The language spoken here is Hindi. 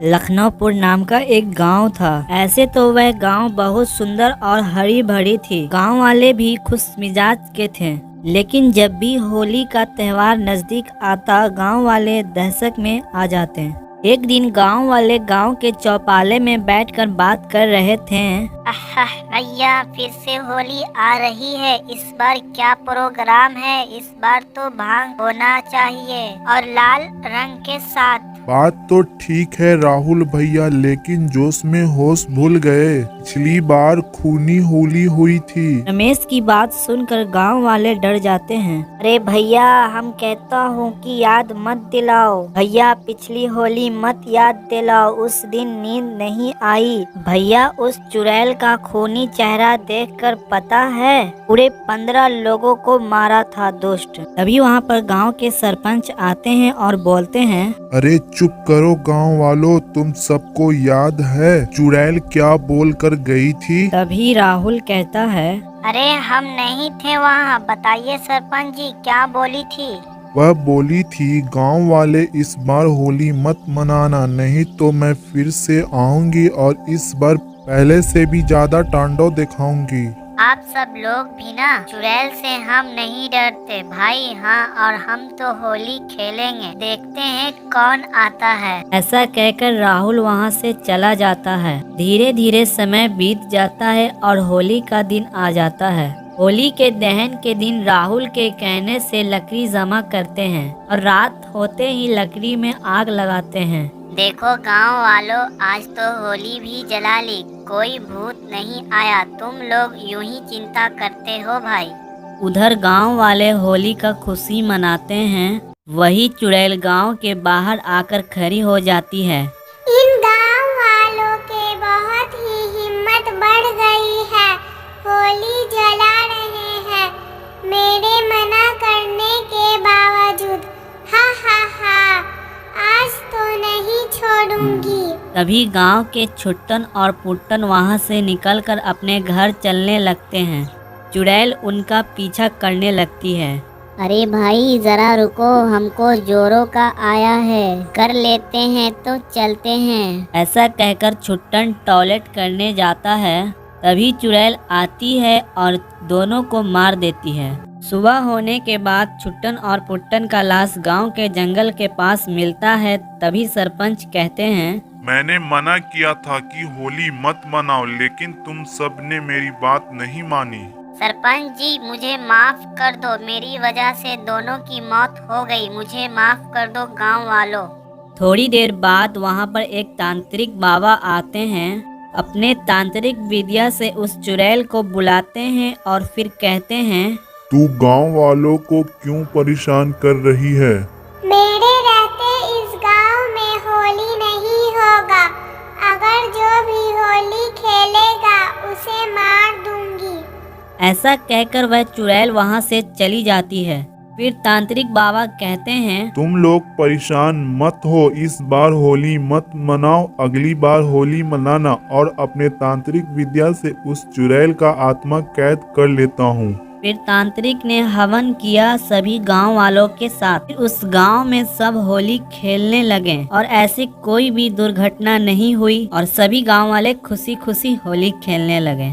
लखनऊपुर नाम का एक गांव था। ऐसे तो वह गांव बहुत सुंदर और हरी भरी थी। गांव वाले भी खुश मिजाज के थे, लेकिन जब भी होली का त्योहार नजदीक आता गांव वाले दहशत में आ जाते। एक दिन गांव वाले गांव के चौपाले में बैठकर बात कर रहे थे। भैया, फिर से होली आ रही है। इस बार क्या प्रोग्राम है? इस बार तो भांग होना चाहिए और लाल रंग के साथ। बात तो ठीक है राहुल भैया, लेकिन जोश में होश भूल गए। पिछली बार खूनी होली हुई थी। रमेश की बात सुनकर गांव वाले डर जाते हैं। अरे भैया, हम कहता हूँ कि याद मत दिलाओ। भैया, पिछली होली मत याद दिलाओ, उस दिन नींद नहीं आई। भैया, उस चुड़ैल का खूनी चेहरा देखकर पता है पूरे 15 लोगों को मारा था दुष्ट। तभी वहाँ पर गांव के सरपंच आते हैं और बोलते हैं, अरे चुप करो गांव वालों, तुम सबको याद है चुड़ैल क्या बोल कर गई थी? तभी राहुल कहता है, अरे हम नहीं थे वहाँ। बताइए सरपंच जी, क्या बोली थी? वह बोली थी गांव वाले इस बार होली मत मनाना, नहीं तो मैं फिर से आऊंगी और इस बार पहले से भी ज्यादा तांडव दिखाऊंगी। आप सब लोग भी ना, चुड़ैल से हम नहीं डरते भाई। हाँ, और हम तो होली खेलेंगे, देखते हैं कौन आता है। ऐसा कहकर राहुल वहाँ से चला जाता है। धीरे धीरे समय बीत जाता है और होली का दिन आ जाता है। होली के दहन के दिन राहुल के कहने से लकड़ी जमा करते हैं और रात होते ही लकड़ी में आग लगाते हैं। देखो गांव वालों, आज तो होली भी जला ली, कोई भूत नहीं आया। तुम लोग यूं ही चिंता करते हो भाई। उधर गांव वाले होली का खुशी मनाते हैं। वही चुड़ैल गांव के बाहर आकर खड़ी हो जाती है। इन गांव वालों के बहुत ही हिम्मत बढ़ गई है, होली जला रहे हैं मेरे मना करने के बावजूद। हा हा हा, आज तो नहीं छोड़ूंगी। तभी गांव के छुट्टन और पुट्टन वहां से निकलकर अपने घर चलने लगते हैं। चुड़ैल उनका पीछा करने लगती है। अरे भाई जरा रुको, हमको जोरों का आया है, कर लेते हैं तो चलते हैं। ऐसा कहकर छुट्टन टॉयलेट करने जाता है। तभी चुड़ैल आती है और दोनों को मार देती है। सुबह होने के बाद छुट्टन और पुट्टन का लाश गांव के जंगल के पास मिलता है। तभी सरपंच कहते हैं, मैंने मना किया था कि होली मत मनाओ, लेकिन तुम सब ने मेरी बात नहीं मानी। सरपंच जी, मुझे माफ कर दो, मेरी वजह से दोनों की मौत हो गई। मुझे माफ कर दो गांव वालों। थोड़ी देर बाद वहां पर एक तांत्रिक बाबा आते हैं। अपने तांत्रिक विद्या से उस चुड़ैल को बुलाते हैं और फिर कहते हैं, तू गांव वालों को क्यों परेशान कर रही है? मेरे रहते इस गांव में होली नहीं होगा। अगर जो भी होली खेलेगा उसे मार दूंगी। ऐसा कहकर वह चुड़ैल वहां से चली जाती है। फिर तांत्रिक बाबा कहते हैं, तुम लोग परेशान मत हो, इस बार होली मत मनाओ, अगली बार होली मनाना और अपने तांत्रिक विद्या से उस चुड़ैल का आत्मा कैद कर लेता हूँ। फिर तांत्रिक ने हवन किया सभी गांव वालों के साथ। फिर उस गांव में सब होली खेलने लगे और ऐसी कोई भी दुर्घटना नहीं हुई और सभी गांव वाले खुशी खुशी होली खेलने लगे।